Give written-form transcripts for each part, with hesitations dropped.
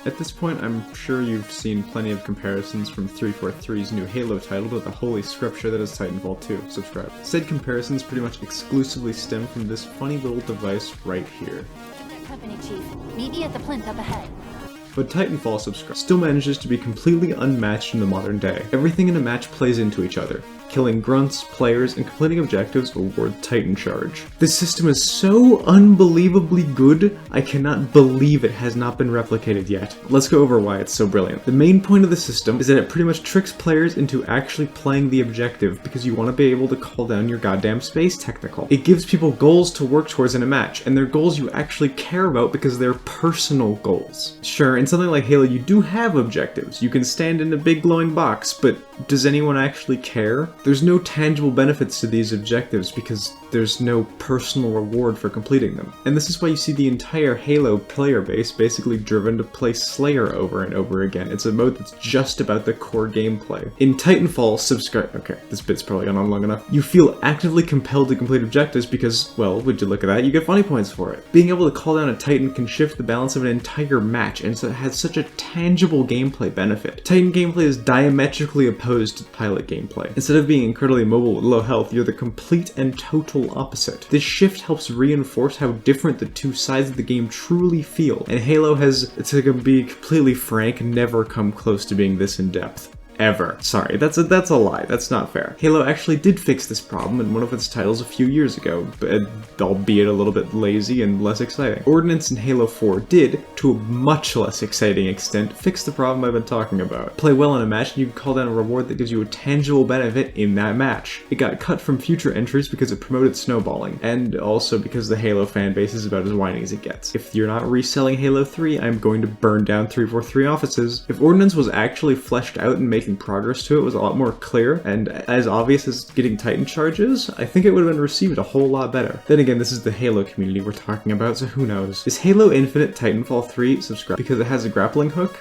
At this point, I'm sure you've seen plenty of comparisons from 343's new Halo title to the holy scripture that is Titanfall 2. Subscribe. Said comparisons pretty much exclusively stem from this funny little device right here. Company chief, meet me at the plinth up ahead. But Titanfall still manages to be completely unmatched in the modern day. Everything in a match plays into each other. Killing grunts, players, and completing objectives award Titan Charge. This system is so unbelievably good, I cannot believe it has not been replicated yet. Let's go over why it's so brilliant. The main point of the system is that it pretty much tricks players into actually playing the objective because you want to be able to call down your goddamn space technical. It gives people goals to work towards in a match, and they're goals you actually care about because they're personal goals. Sure, in something like Halo you do have objectives. You can stand in a big glowing box, but does anyone actually care? There's no tangible benefits to these objectives because there's no personal reward for completing them. And this is why you see the entire Halo player base basically driven to play Slayer over and over again. It's a mode that's just about the core gameplay. In Titanfall, okay, this bit's probably gone on long enough. You feel actively compelled to complete objectives because, well, would you look at that, you get funny points for it. Being able to call down a Titan can shift the balance of an entire match, and so it has such a tangible gameplay benefit. Titan gameplay is diametrically opposed to pilot gameplay. Instead of being incredibly mobile with low health, you're the complete and total opposite. This shift helps reinforce how different the two sides of the game truly feel, and Halo has, to be completely frank, never come close to being this in-depth. Ever. Sorry, that's a lie. That's not fair. Halo actually did fix this problem in one of its titles a few years ago, but albeit a little bit lazy and less exciting. Ordnance in Halo 4 did, to a much less exciting extent, fix the problem I've been talking about. Play well in a match and you can call down a reward that gives you a tangible benefit in that match. It got cut from future entries because it promoted snowballing, and also because the Halo fanbase is about as whiny as it gets. If you're not reselling Halo 3, I'm going to burn down 343 offices. If Ordnance was actually fleshed out and making progress to it was a lot more clear and as obvious as getting Titan charges, I think it would have been received a whole lot better. Then again, this is the Halo community we're talking about, so who knows. Is Halo Infinite Titanfall 3 subscribed because it has a grappling hook?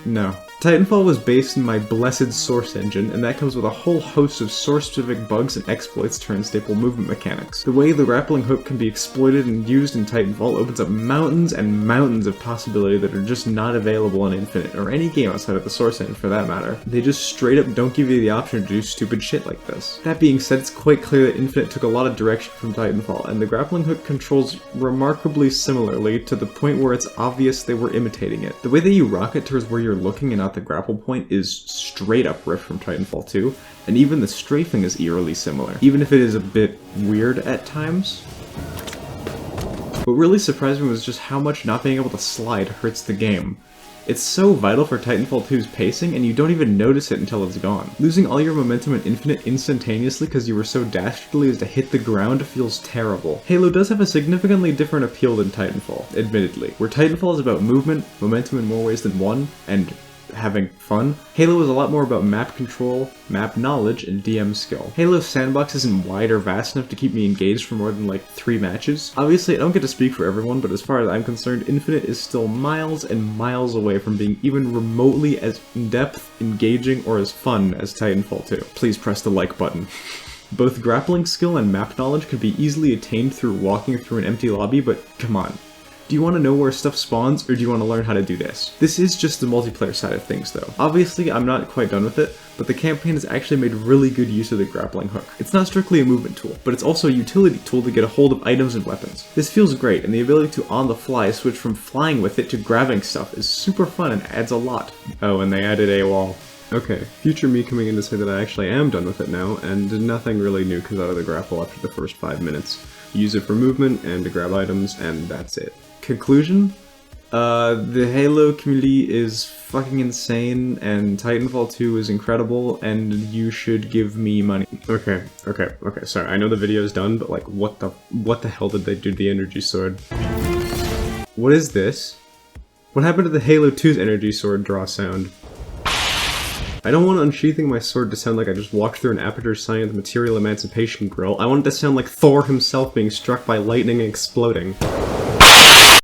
No. Titanfall was based in my blessed Source engine, and that comes with a whole host of Source-specific bugs and exploits to unstable movement mechanics. The way the grappling hook can be exploited and used in Titanfall opens up mountains and mountains of possibility that are just not available in Infinite, or any game outside of the Source engine for that matter. They just straight up don't give you the option to do stupid shit like this. That being said, it's quite clear that Infinite took a lot of direction from Titanfall, and the grappling hook controls remarkably similarly to the point where it's obvious they were imitating it. The way that you rocket towards where you're looking and not the grapple point is straight up ripped from Titanfall 2, and even the strafing is eerily similar, even if it is a bit weird at times. What really surprised me was just how much not being able to slide hurts the game. It's so vital for Titanfall 2's pacing, and you don't even notice it until it's gone. Losing all your momentum in Infinite instantaneously because you were so dastardly as to hit the ground feels terrible. Halo does have a significantly different appeal than Titanfall, admittedly. Where Titanfall is about movement, momentum in more ways than one, and having fun, Halo is a lot more about map control, map knowledge, and DM skill. Halo's sandbox isn't wide or vast enough to keep me engaged for more than like 3 matches. Obviously, I don't get to speak for everyone, but as far as I'm concerned, Infinite is still miles and miles away from being even remotely as in-depth, engaging, or as fun as Titanfall 2. Please press the like button. Both grappling skill and map knowledge could be easily attained through walking through an empty lobby, but come on. Do you want to know where stuff spawns, or do you want to learn how to do this? This is just the multiplayer side of things though. Obviously, I'm not quite done with it, but the campaign has actually made really good use of the grappling hook. It's not strictly a movement tool, but it's also a utility tool to get a hold of items and weapons. This feels great, and the ability to on the fly switch from flying with it to grabbing stuff is super fun and adds a lot. Oh, and they added AWOL. Okay, future me coming in to say that I actually am done with it now, and nothing really new comes out of the grapple after the first 5 minutes. Use it for movement and to grab items, and that's it. Conclusion? The Halo community is fucking insane, and Titanfall 2 is incredible, and you should give me money. Okay, sorry, I know the video's done, but like, what the hell did they do to the energy sword? What is this? What happened to the Halo 2's energy sword draw sound? I don't want unsheathing my sword to sound like I just walked through an Aperture Science Material Emancipation grill. I want it to sound like Thor himself being struck by lightning and exploding.